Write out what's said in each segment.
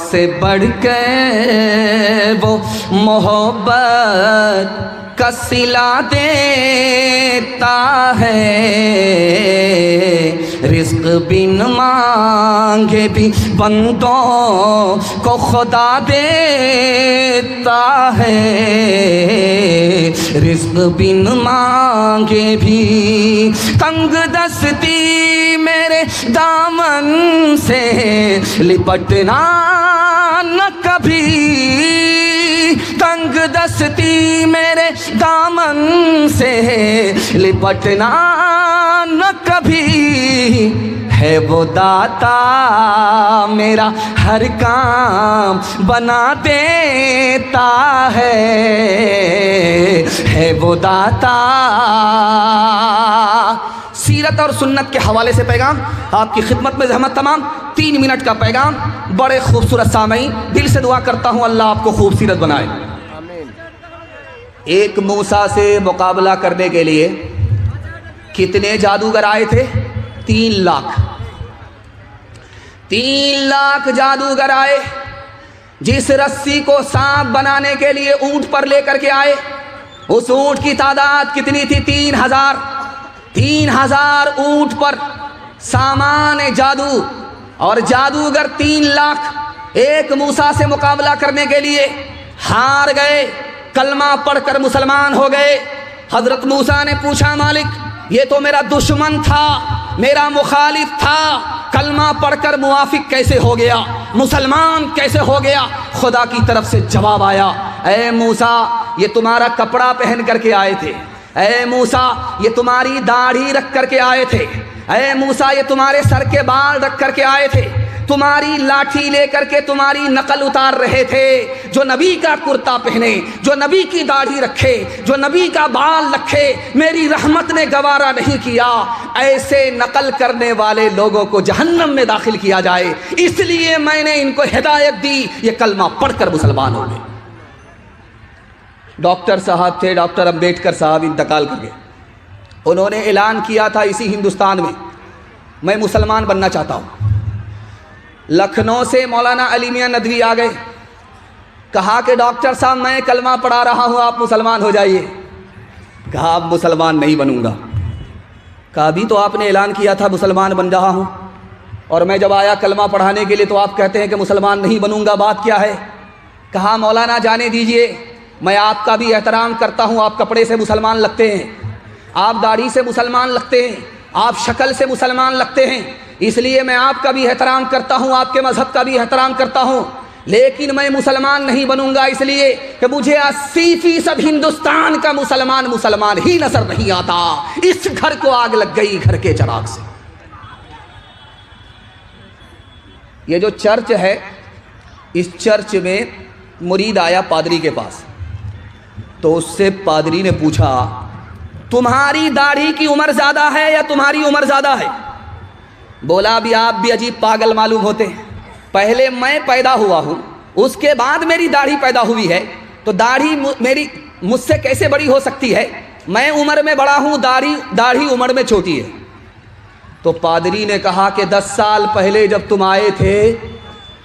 سے بڑھ کے وہ محبت کا صلہ دیتا ہے، رزق بن مانگے بھی بندوں کو خدا دیتا ہے، رزق بن مانگے بھی۔ تنگ دستی میرے دامن سے لپٹنا نہ کبھی، تنگ دستی میرے دامن سے لپٹنا نہ کبھی، ہے وہ داتا میرا ہر کام بنا دیتا ہے وہ داتا۔ سیرت اور سنت کے حوالے سے پیغام آپ کی خدمت میں زحمت تمام، 3 منٹ کا پیغام، بڑے خوبصورت سامعین، دل سے دعا کرتا ہوں اللہ آپ کو خوبصورت بنائے۔ ایک موسیٰ سے مقابلہ کرنے کے لیے کتنے جادوگر آئے تھے؟ 3 لاکھ 3 لاکھ جادوگر آئے، جس رسی کو سانپ بنانے کے لیے اونٹ پر لے کر کے آئے، اس اونٹ کی تعداد کتنی تھی؟ 3000 اونٹ پر سامان جادو، اور جادوگر 3 لاکھ ایک موسیٰ سے مقابلہ کرنے کے لیے ہار گئے، کلمہ پڑھ کر مسلمان ہو گئے۔ حضرت موسیٰ نے پوچھا مالک یہ تو میرا دشمن تھا، میرا مخالف تھا، کلمہ پڑھ کر موافق کیسے ہو گیا، مسلمان کیسے ہو گیا؟ خدا کی طرف سے جواب آیا، اے موسیٰ یہ تمہارا کپڑا پہن کر کے آئے تھے، اے موسیٰ یہ تمہاری داڑھی رکھ کر کے آئے تھے، اے موسیٰ یہ تمہارے سر کے بال رکھ کر کے آئے تھے، تمہاری لاٹھی لے کر کے تمہاری نقل اتار رہے تھے۔ جو نبی کا کرتا پہنے، جو نبی کی داڑھی رکھے، جو نبی کا بال رکھے، میری رحمت نے گوارا نہیں کیا ایسے نقل کرنے والے لوگوں کو جہنم میں داخل کیا جائے، اس لیے میں نے ان کو ہدایت دی، یہ کلمہ پڑھ کر مسلمان ہو گئے۔ ڈاکٹر صاحب تھے، ڈاکٹر امبیڈکر صاحب انتقال کر گئے، انہوں نے اعلان کیا تھا اسی ہندوستان میں میں مسلمان بننا چاہتا ہوں۔ لکھنؤ سے مولانا علی میاں ندوی آ گئے، کہا کہ ڈاکٹر صاحب میں کلمہ پڑھا رہا ہوں، آپ مسلمان ہو جائیے۔ کہا اب مسلمان نہیں بنوں گا۔ کہا ابھی تو آپ نے اعلان کیا تھا مسلمان بن رہا ہوں، اور میں جب آیا کلمہ پڑھانے کے لیے تو آپ کہتے ہیں کہ مسلمان نہیں بنوں گا، بات کیا ہے؟ کہا مولانا جانے دیجئے، میں آپ کا بھی احترام کرتا ہوں، آپ کپڑے سے مسلمان لگتے ہیں، آپ داڑھی سے مسلمان لگتے ہیں، آپ شکل سے مسلمان لگتے ہیں، اس لیے میں آپ کا بھی احترام کرتا ہوں، آپ کے مذہب کا بھی احترام کرتا ہوں، لیکن میں مسلمان نہیں بنوں گا اس لیے کہ مجھے 80% ہندوستان کا مسلمان ہی نظر نہیں آتا، اس گھر کو آگ لگ گئی گھر کے چراغ سے۔ یہ جو چرچ ہے، اس چرچ میں مرید آیا پادری کے پاس، تو اس سے پادری نے پوچھا تمہاری داڑھی کی عمر زیادہ ہے یا تمہاری عمر زیادہ ہے؟ بولا ابھی آپ بھی عجیب پاگل معلوم ہوتے ہیں، پہلے میں پیدا ہوا ہوں، اس کے بعد میری داڑھی پیدا ہوئی ہے، تو داڑھی میری مجھ سے کیسے بڑی ہو سکتی ہے؟ میں عمر میں بڑا ہوں، داڑھی عمر میں چھوٹی ہے۔ تو پادری نے کہا کہ 10 سال پہلے جب تم آئے تھے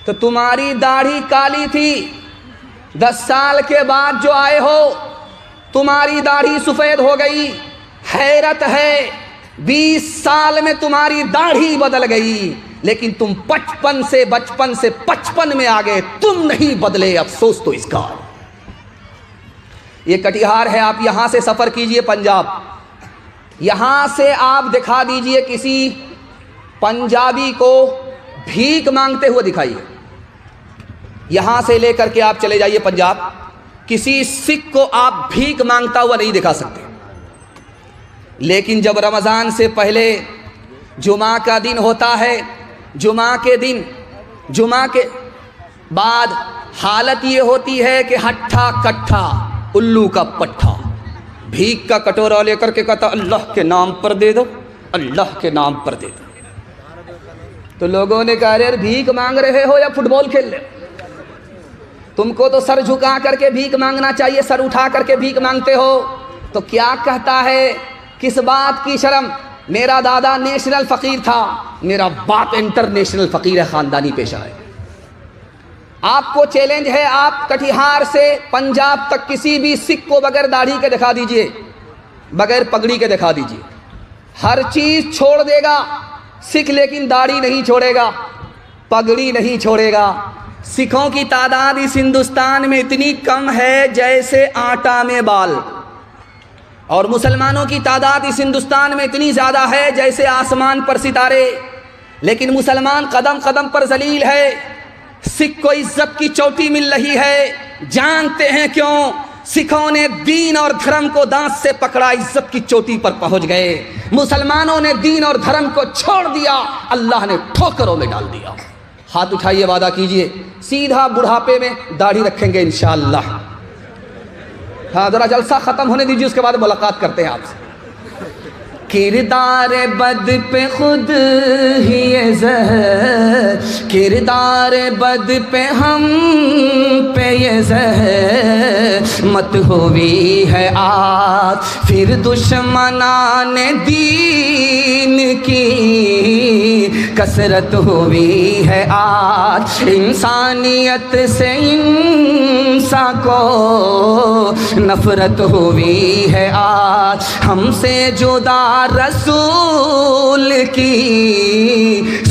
تو تمہاری داڑھی کالی تھی، 10 سال کے بعد جو آئے ہو تمہاری داڑھی سفید ہو گئی۔ حیرت ہے 20 سال میں تمہاری داڑھی بدل گئی، لیکن تم بچپن سے 55 میں آ گئے، تم نہیں بدلے، افسوس تو اس کا۔ یہ کٹیہار ہے، آپ یہاں سے سفر کیجئے پنجاب، یہاں سے آپ دکھا دیجئے کسی پنجابی کو بھیک مانگتے ہوئے دکھائیے، یہاں سے لے کر کے آپ چلے جائیے پنجاب، کسی سکھ کو آپ بھیک مانگتا ہوا نہیں دکھا سکتے۔ لیکن جب رمضان سے پہلے جمعہ کا دن ہوتا ہے، جمعہ کے بعد حالت یہ ہوتی ہے کہ ہٹھا کٹھا الو کا پٹھا، بھیک کا کٹورا لے کر کے کہتا اللہ کے نام پر دے دو، اللہ کے نام پر دے دو۔ تو لوگوں نے کہا یار بھیک مانگ رہے ہو یا فٹ بال کھیل رہے ہو؟ تم کو تو سر جھکا کر کے بھیک مانگنا چاہیے، سر اٹھا کر کے بھیک مانگتے ہو۔ تو کیا کہتا ہے، کس بات کی شرم؟ میرا دادا نیشنل فقیر تھا، میرا باپ انٹرنیشنل فقیر ہے، خاندانی پیشہ ہے۔ آپ کو چیلنج ہے، آپ کٹیہار سے پنجاب تک کسی بھی سکھ کو بغیر داڑھی کے دکھا دیجئے، بغیر پگڑی کے دکھا دیجئے، ہر چیز چھوڑ دے گا سکھ، لیکن داڑھی نہیں چھوڑے گا، پگڑی نہیں چھوڑے گا۔ سکھوں کی تعداد اس ہندوستان میں اتنی کم ہے جیسے آٹا میں بال، اور مسلمانوں کی تعداد اس ہندوستان میں اتنی زیادہ ہے جیسے آسمان پر ستارے، لیکن مسلمان قدم قدم پر ذلیل ہے۔ سکھ کو عزت کی چوٹی مل رہی ہے، جانتے ہیں کیوں؟ سکھوں نے دین اور دھرم کو دانت سے پکڑا، عزت کی چوٹی پر پہنچ گئے۔ مسلمانوں نے دین اور دھرم کو چھوڑ دیا، اللہ نے ٹھوکروں میں ڈال دیا۔ ہاتھ اٹھائیے، وعدہ کیجئے سیدھا بڑھاپے میں داڑھی رکھیں گے انشاءاللہ۔ ہاں ذرا جلسہ ختم ہونے دیجیے، اس کے بعد ملاقات کرتے ہیں آپ سے۔ کردار بد پہ خود ہی زہر، کردار بد پہ ہم پہ یہ زہر مت ہوئی ہے آج، پھر دشمنان دین کی کثرت ہوئی ہے آج، انسانیت سے انسان کو نفرت ہوئی ہے آج، ہم سے جدا رسول کی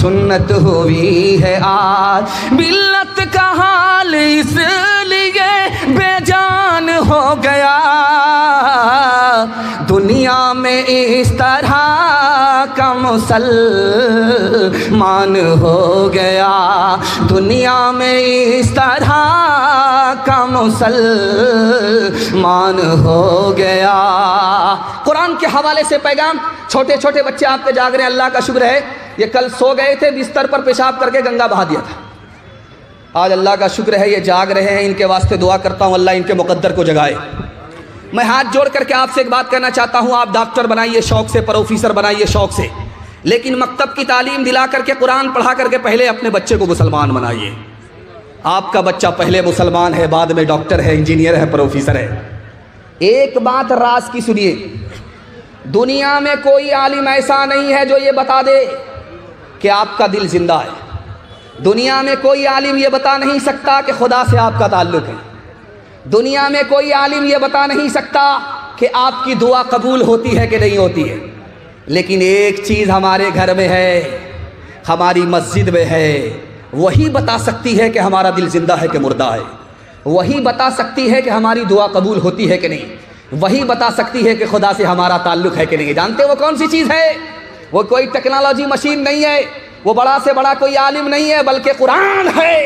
سنت ہوئی ہے آج، ملت کا حال اس لیے بے جان ہو گیا، دنیا میں اس طرح کا مسلمان ہو گیا، دنیا میں اس طرح کا مسلمان ہو گیا۔ قرآن کے حوالے سے پیغام، چھوٹے چھوٹے بچے آپ کے جاگ رہے ہیں، اللہ کا شکر ہے، یہ کل سو گئے تھے، بستر پر پیشاب کر کے گنگا بہا دیا تھا، آج اللہ کا شکر ہے یہ جاگ رہے ہیں، ان کے واسطے دعا کرتا ہوں اللہ ان کے مقدر کو جگائے۔ میں ہاتھ جوڑ کر کے آپ سے ایک بات کہنا چاہتا ہوں، آپ ڈاکٹر بنائیے شوق سے، پروفیسر بنائیے شوق سے، لیکن مکتب کی تعلیم دلا کر کے، قرآن پڑھا کر کے پہلے اپنے بچے کو مسلمان بنائیے۔ آپ کا بچہ پہلے مسلمان ہے، بعد میں ڈاکٹر ہے، انجینئر ہے، پروفیسر ہے۔ ایک بات راز کی سنیے، دنیا میں کوئی عالم ایسا نہیں ہے جو یہ بتا دے کہ آپ کا دل زندہ ہے، دنیا میں کوئی عالم یہ بتا نہیں سکتا کہ خدا سے آپ کا تعلق ہے، دنیا میں کوئی عالم یہ بتا نہیں سکتا کہ آپ کی دعا قبول ہوتی ہے کہ نہیں ہوتی ہے، لیکن ایک چیز ہمارے گھر میں ہے، ہماری مسجد میں ہے، وہی بتا سکتی ہے کہ ہمارا دل زندہ ہے کہ مردہ ہے، وہی بتا سکتی ہے کہ ہماری دعا قبول ہوتی ہے کہ نہیں، وہی بتا سکتی ہے کہ خدا سے ہمارا تعلق ہے کہ نہیں۔ جانتے وہ کون سی چیز ہے؟ وہ کوئی ٹیکنالوجی مشین نہیں ہے، وہ بڑا سے بڑا کوئی عالم نہیں ہے، بلکہ قرآن ہے۔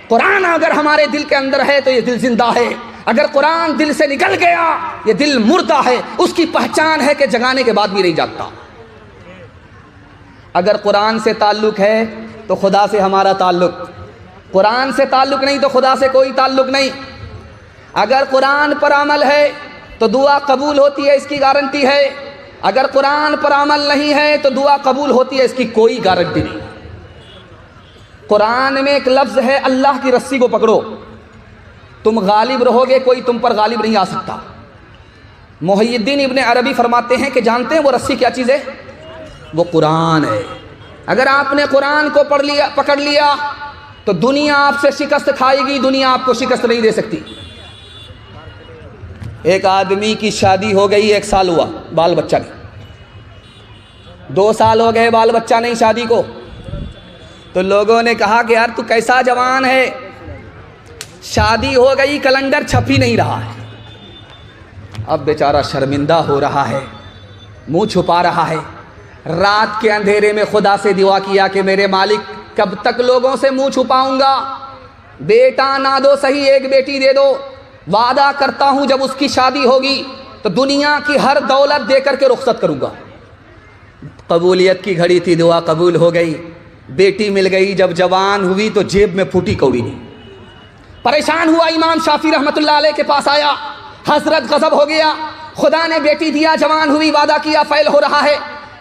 قرآن اگر ہمارے دل کے اندر ہے تو یہ دل زندہ ہے، اگر قرآن دل سے نکل گیا یہ دل مردہ ہے، اس کی پہچان ہے کہ جگانے کے بعد بھی نہیں جاگتا۔ اگر قرآن سے تعلق ہے تو خدا سے ہمارا تعلق، قرآن سے تعلق نہیں تو خدا سے کوئی تعلق نہیں۔ اگر قرآن پر عمل ہے تو دعا قبول ہوتی ہے، اس کی گارنٹی ہے، اگر قرآن پر عمل نہیں ہے تو دعا قبول ہوتی ہے، اس کی کوئی گارنٹی نہیں۔ قرآن میں ایک لفظ ہے، اللہ کی رسی کو پکڑو، تم غالب رہو گے، کوئی تم پر غالب نہیں آ سکتا۔ محی الدین ابن عربی فرماتے ہیں کہ جانتے ہیں وہ رسی کیا چیز ہے؟ وہ قرآن ہے۔ اگر آپ نے قرآن کو پکڑ لیا تو دنیا آپ سے شکست کھائے گی، دنیا آپ کو شکست نہیں دے سکتی۔ ایک آدمی کی شادی ہو گئی، 1 سال ہوا، بال بچہ نہیں، 2 سال ہو گئے بال بچہ نہیں شادی کو، تو لوگوں نے کہا کہ یار تو کیسا جوان ہے، شادی ہو گئی کیلنڈر چھپ ہی نہیں رہا ہے۔ اب بیچارہ شرمندہ ہو رہا ہے، منہ چھپا رہا ہے، رات کے اندھیرے میں خدا سے دعا کیا کہ میرے مالک کب تک لوگوں سے منہ چھپاؤں گا، بیٹا نہ دو صحیح ایک بیٹی دے دو، وعدہ کرتا ہوں جب اس کی شادی ہوگی تو دنیا کی ہر دولت دے کر کے رخصت کروں گا۔ قبولیت کی گھڑی تھی، دعا قبول ہو گئی، بیٹی مل گئی، جب جوان ہوئی تو جیب میں پھوٹی کوڑی نہیں، پریشان ہوا، امام شافعی رحمۃ اللہ علیہ کے پاس آیا، حضرت غضب ہو گیا، خدا نے بیٹی دیا، جوان ہوئی، وعدہ کیا، فیل ہو رہا ہے،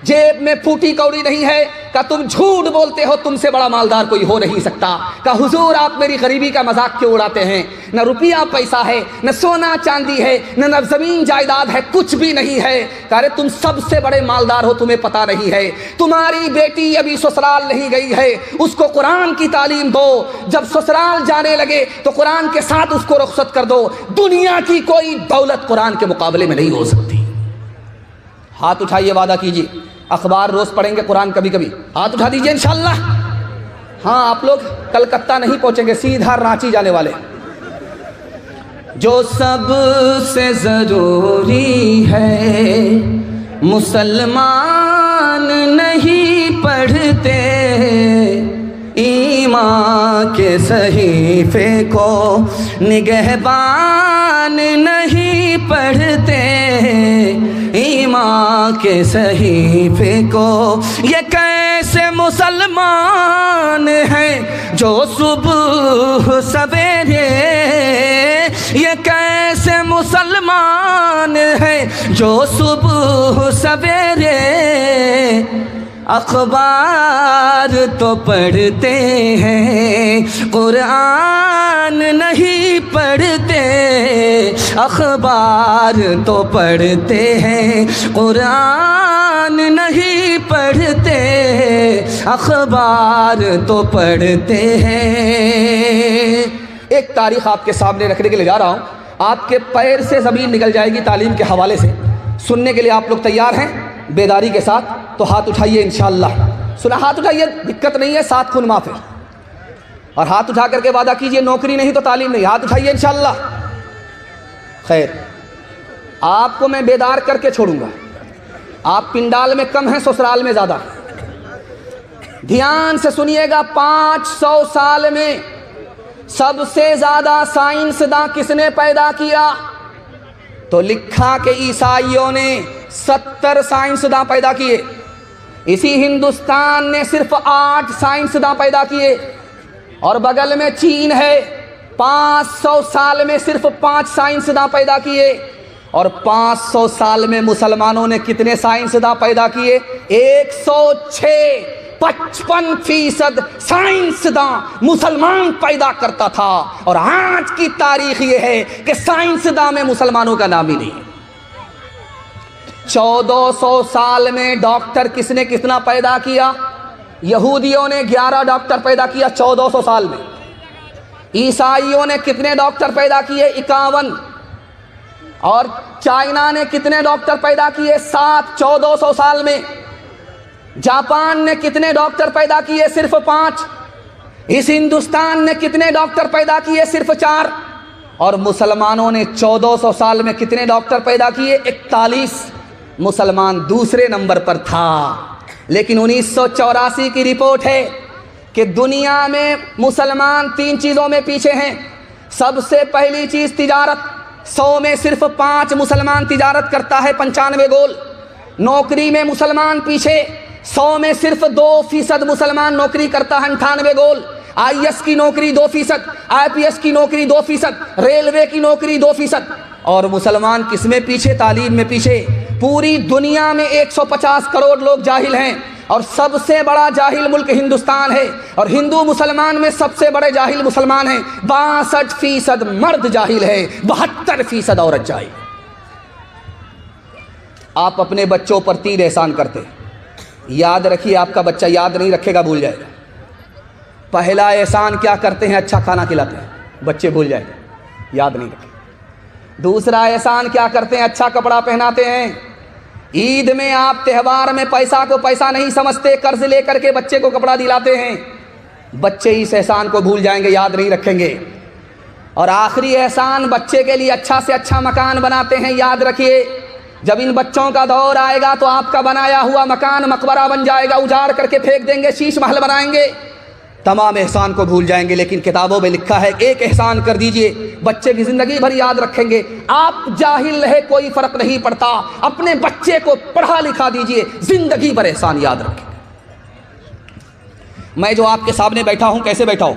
جیب میں پھوٹی کوڑی نہیں ہے، کہ تم جھوٹ بولتے ہو، تم سے بڑا مالدار کوئی ہو نہیں سکتا، کہ حضور آپ میری غریبی کا مذاق کیوں اڑاتے ہیں؟ نہ روپیہ پیسہ ہے، نہ سونا چاندی ہے، نہ زمین جائیداد ہے، کچھ بھی نہیں ہے۔ کہ ارے تم سب سے بڑے مالدار ہو، تمہیں پتہ نہیں ہے، تمہاری بیٹی ابھی سسرال نہیں گئی ہے، اس کو قرآن کی تعلیم دو، جب سسرال جانے لگے تو قرآن کے ساتھ اس کو رخصت کر دو، دنیا کی کوئی دولت قرآن کے مقابلے میں نہیں ہو سکتی۔ ہاتھ اٹھائیے، وعدہ کیجیے، اخبار روز پڑھیں گے، قرآن کبھی کبھی، ہاتھ اٹھا دیجئے انشاءاللہ۔ ہاں آپ لوگ کلکتہ نہیں پہنچیں گے، سیدھا رانچی جانے والے۔ جو سب سے ضروری ہے مسلمان نہیں پڑھتے، ایمان کے صحیفے کو نگہبان نہیں پڑھتے، ایمان کے صحیفے کو یہ کیسے مسلمان ہیں جو صبح سویرے، یہ کیسے مسلمان ہیں جو صبح سویرے اخبار تو پڑھتے ہیں قرآن نہیں پڑھتے، اخبار تو پڑھتے ہیں قرآن نہیں پڑھتے، اخبار تو پڑھتے ہیں۔ ایک تاریخ آپ کے سامنے رکھنے کے لیے جا رہا ہوں، آپ کے پیر سے زمین نکل جائے گی تعلیم کے حوالے سے۔ سننے کے لیے آپ لوگ تیار ہیں بیداری کے ساتھ؟ تو ہاتھ اٹھائیے انشاءاللہ۔ سنا، ہاتھ اٹھائیے، دقت نہیں ہے، 7 خون معاف ہے۔ اور ہاتھ اٹھا کر کے وعدہ کیجئے نوکری نہیں تو تعلیم نہیں، ہاتھ اٹھائیے انشاءاللہ۔ خیر، آپ کو میں بیدار کر کے چھوڑوں گا۔ آپ پنڈال میں کم ہیں، سسرال میں زیادہ۔ دھیان سے سنیے گا، 500 سال میں سب سے زیادہ سائنسداں کس نے پیدا کیا؟ تو لکھا کہ عیسائیوں نے 70 سائنسداں پیدا کیے، اسی ہندوستان نے صرف 8 سائنسداں پیدا کیے، اور بغل میں چین ہے، 500 سال میں صرف 5 سائنسداں پیدا کیے، اور 500 سال میں مسلمانوں نے کتنے سائنسداں پیدا کیے؟ 106۔ 55% سائنسداں مسلمان پیدا کرتا تھا، اور آج کی تاریخ یہ ہے کہ سائنسداں میں مسلمانوں کا نام ہی نہیں۔ 1400 سال میں ڈاکٹر کس نے کتنا پیدا کیا؟ یہودیوں نے 11 ڈاکٹر پیدا کیا 1400 سال میں۔ عیسائیوں نے کتنے ڈاکٹر پیدا کیے؟ 51۔ اور چائنا نے کتنے ڈاکٹر پیدا کیے؟ 7 1400 سال میں۔ جاپان نے کتنے ڈاکٹر پیدا کیے؟ صرف 5۔ اس ہندوستان نے کتنے ڈاکٹر پیدا کیے؟ صرف 4۔ اور مسلمانوں نے 1400 سال میں کتنے ڈاکٹر پیدا کیے؟ 41۔ مسلمان دوسرے نمبر پر تھا، لیکن 1984 کی رپورٹ ہے کہ دنیا میں مسلمان 3 چیزوں میں پیچھے ہیں۔ سب سے پہلی چیز تجارت، 100 میں صرف 5 مسلمان تجارت کرتا ہے، 95 گول۔ نوکری میں مسلمان پیچھے، 100 میں صرف 2% مسلمان نوکری کرتا ہے، 98 گول۔ IAS کی نوکری 2%، IPS کی نوکری 2%، ریلوے کی نوکری 2%۔ اور مسلمان کس میں پیچھے؟ تعلیم میں پیچھے۔ پوری دنیا میں 150 کروڑ لوگ جاہل ہیں، اور سب سے بڑا جاہل ملک ہندوستان ہے، اور ہندو مسلمان میں سب سے بڑے جاہل مسلمان ہیں۔ 62% مرد جاہل ہے، 72% عورت جاہل۔ آپ اپنے بچوں پر 3 احسان کرتے، یاد رکھیے، آپ کا بچہ یاد نہیں رکھے گا، بھول جائے گا۔ پہلا احسان کیا کرتے ہیں؟ اچھا کھانا کھلاتے ہیں، بچے بھول جائے گا، یاد نہیں رکھے۔ دوسرا احسان کیا کرتے ہیں؟ اچھا کپڑا پہناتے ہیں۔ عید میں آپ تہوار میں پیسہ کو پیسہ نہیں سمجھتے، قرض لے کر کے بچے کو کپڑا دلاتے ہیں، بچے اس احسان کو بھول جائیں گے، یاد نہیں رکھیں گے۔ اور آخری احسان، بچے کے لیے اچھا سے اچھا مکان بناتے ہیں، یاد رکھیے، جب ان بچوں کا دور آئے گا تو آپ کا بنایا ہوا مکان مقبرہ بن جائے گا، اجاڑ کر کے پھینک دیں گے، شیش محل بنائیں گے، تمام احسان کو بھول جائیں گے۔ لیکن کتابوں میں لکھا ہے ایک احسان کر دیجئے، بچے کی زندگی بھر یاد رکھیں گے۔ آپ جاہل رہے کوئی فرق نہیں پڑتا، اپنے بچے کو پڑھا لکھا دیجئے، زندگی بھر احسان یاد رکھیں۔ میں جو آپ کے سامنے بیٹھا ہوں، کیسے بیٹھا ہوں؟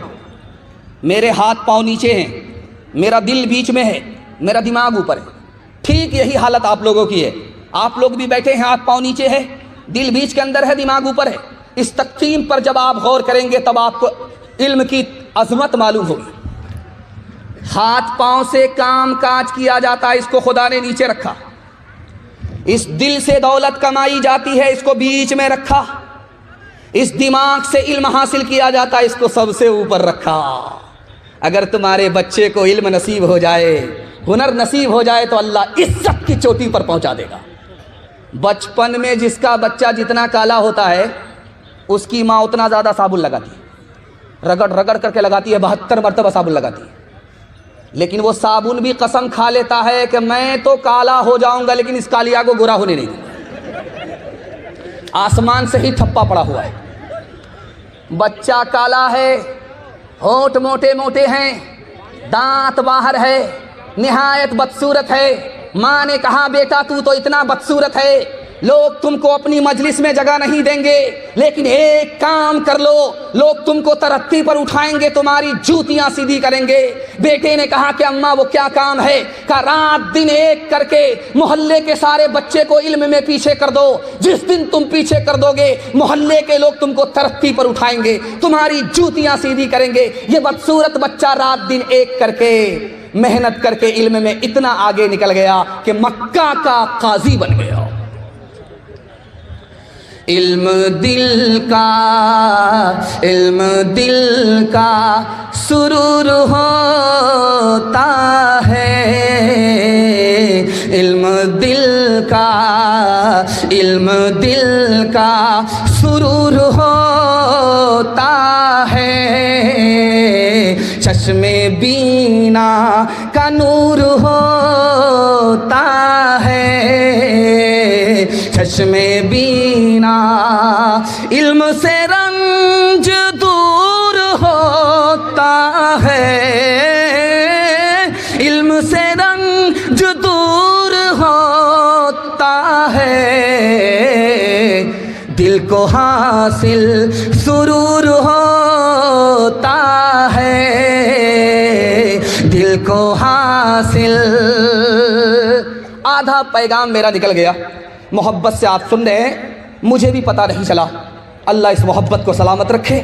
میرے ہاتھ پاؤں نیچے ہیں، میرا دل بیچ میں ہے، میرا دماغ اوپر ہے۔ ٹھیک یہی حالت آپ لوگوں کی ہے، آپ لوگ بھی بیٹھے ہیں، ہاتھ پاؤں نیچے ہے، دل بیچ کے اندر ہے، دماغ اوپر ہے۔ اس تقسیم پر جب آپ غور کریں گے تب آپ کو علم کی عظمت معلوم ہوگی۔ ہاتھ پاؤں سے کام کاج کیا جاتا ہے، اس کو خدا نے نیچے رکھا۔ اس دل سے دولت کمائی جاتی ہے، اس کو بیچ میں رکھا۔ اس دماغ سے علم حاصل کیا جاتا ہے، اس کو سب سے اوپر رکھا۔ اگر تمہارے بچے کو علم نصیب ہو جائے، ہنر نصیب ہو جائے تو اللہ عزت کی چوٹی پر پہنچا دے گا۔ بچپن میں جس کا بچہ جتنا کالا ہوتا ہے اس کی ماں اتنا زیادہ صابن لگاتی ہے، رگڑ رگڑ کر کے لگاتی ہے، 72 مرتبہ صابن لگاتی ہے، لیکن وہ صابن بھی قسم کھا لیتا ہے کہ میں تو کالا ہو جاؤں گا لیکن اس کالیا کو گورا ہونے نہیں دوں۔ آسمان سے ہی ٹھپا پڑا ہوا ہے۔ بچہ کالا ہے، ہونٹ موٹے موٹے ہیں، دانت باہر ہے، نہایت بدصورت ہے۔ ماں نے کہا بیٹا تو اتنا بدصورت ہے، لوگ تم کو اپنی مجلس میں جگہ نہیں دیں گے، لیکن ایک کام کر لو، لوگ تم کو ترقی پر اٹھائیں گے، تمہاری جوتیاں سیدھی کریں گے۔ بیٹے نے کہا کہ اماں وہ کیا کام ہے؟ کہ رات دن ایک کر کے محلے کے سارے بچے کو علم میں پیچھے کر دو۔ جس دن تم پیچھے کر دو گے محلے کے لوگ تم کو ترقی پر اٹھائیں گے، تمہاری جوتیاں سیدھی کریں گے۔ یہ بدصورت بچہ رات دن ایک کر کے محنت کر کے علم میں اتنا آگے نکل گیا کہ مکہ کا قاضی بن گیا۔ علم دل کا سرور ہوتا ہے، علم دل کا سرور ہوتا ہے، چشم بینا کا نور ہوتا ہے، چشم بینا علم سے رنج دور ہوتا ہے، علم سے رنج دور ہوتا ہے، دل کو حاصل سرور ہوتا ہے، دل کو حاصل۔ آدھا پیغام میرا نکل گیا، محبت سے آپ سن رہے ہیں، مجھے بھی پتہ نہیں چلا۔ اللہ اس محبت کو سلامت رکھے۔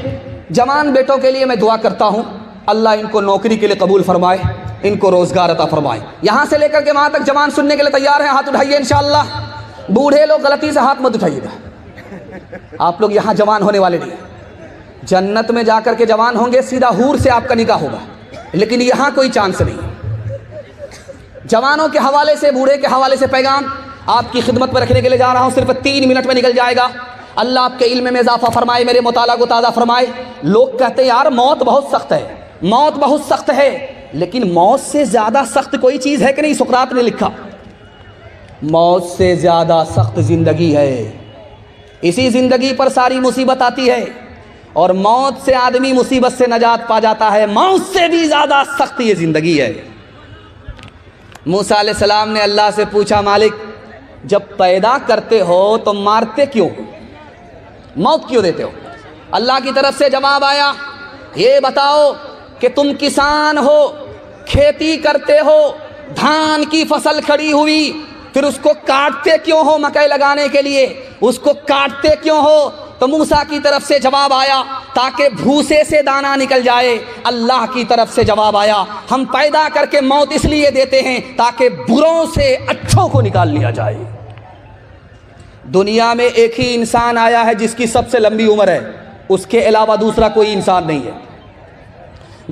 جوان بیٹوں کے لیے میں دعا کرتا ہوں، اللہ ان کو نوکری کے لیے قبول فرمائے، ان کو روزگار عطا فرمائے۔ یہاں سے لے کر کے وہاں تک جوان سننے کے لیے تیار ہیں؟ ہاتھ اٹھائیے انشاءاللہ۔ بوڑھے لوگ غلطی سے ہاتھ مت اٹھائیے گا، آپ لوگ یہاں جوان ہونے والے نہیں، جنت میں جا کر کے جوان ہوں گے، سیدھا حور سے آپ کا نکاح ہوگا، لیکن یہاں کوئی چانس نہیں۔ جوانوں کے حوالے سے، بوڑھے کے حوالے سے پیغام آپ کی خدمت میں رکھنے کے لیے جا رہا ہوں، صرف 3 منٹ میں نکل جائے گا۔ اللہ آپ کے علم میں اضافہ فرمائے، میرے مطالعہ کو تازہ فرمائے۔ لوگ کہتے ہیں یار موت بہت سخت ہے، موت بہت سخت ہے، لیکن موت سے زیادہ سخت کوئی چیز ہے کہ نہیں؟ سقراط نے لکھا موت سے زیادہ سخت زندگی ہے، اسی زندگی پر ساری مصیبت آتی ہے، اور موت سے آدمی مصیبت سے نجات پا جاتا ہے، موت سے بھی زیادہ سخت یہ زندگی ہے۔ موسیٰ علیہ السلام نے اللہ سے پوچھا مالک جب پیدا کرتے ہو تو مارتے کیوں، موت کیوں دیتے ہو؟ اللہ کی طرف سے جواب آیا، یہ بتاؤ کہ تم کسان ہو، کھیتی کرتے ہو، دھان کی فصل کھڑی ہوئی، پھر اس کو کاٹتے کیوں ہو؟ مکئی لگانے کے لیے اس کو کاٹتے کیوں ہو؟ تو موسیٰ کی طرف سے جواب آیا تاکہ بھوسے سے دانہ نکل جائے۔ اللہ کی طرف سے جواب آیا ہم پیدا کر کے موت اس لیے دیتے ہیں تاکہ بروں سے اچھوں کو نکال لیا جائے۔ دنیا میں ایک ہی انسان آیا ہے جس کی سب سے لمبی عمر ہے، اس کے علاوہ دوسرا کوئی انسان نہیں ہے۔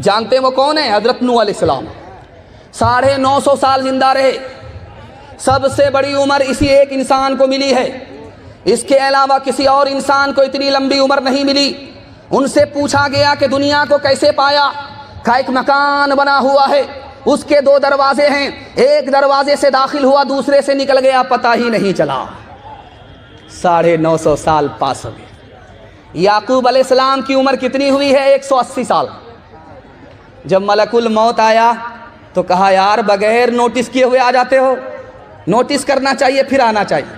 جانتے ہیں وہ کون ہے؟ حضرت نوح علیہ السلام، 950 سال زندہ رہے۔ سب سے بڑی عمر اسی ایک انسان کو ملی ہے، اس کے علاوہ کسی اور انسان کو اتنی لمبی عمر نہیں ملی۔ ان سے پوچھا گیا کہ دنیا کو کیسے پایا؟ کہا ایک مکان بنا ہوا ہے، اس کے 2 دروازے ہیں، ایک دروازے سے داخل ہوا دوسرے سے نکل گیا، پتہ ہی نہیں چلا۔ 950 سال پاس ہو گئے۔ یعقوب علیہ السلام کی عمر کتنی ہوئی ہے؟ 180 سال۔ جب ملک الموت آیا تو کہا یار بغیر نوٹس کیے ہوئے آ جاتے ہو، نوٹس کرنا چاہیے پھر آنا چاہیے۔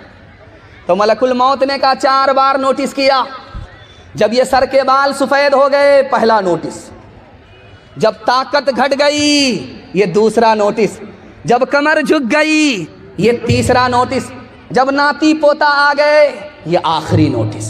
تو ملک الموت نے کہا 4 بار نوٹس کیا۔ جب یہ سر کے بال سفید ہو گئے پہلا نوٹس، جب طاقت گھٹ گئی یہ دوسرا نوٹس، جب کمر جھک گئی یہ تیسرا نوٹس، جب ناتی پوتا آ گئے یہ آخری نوٹس۔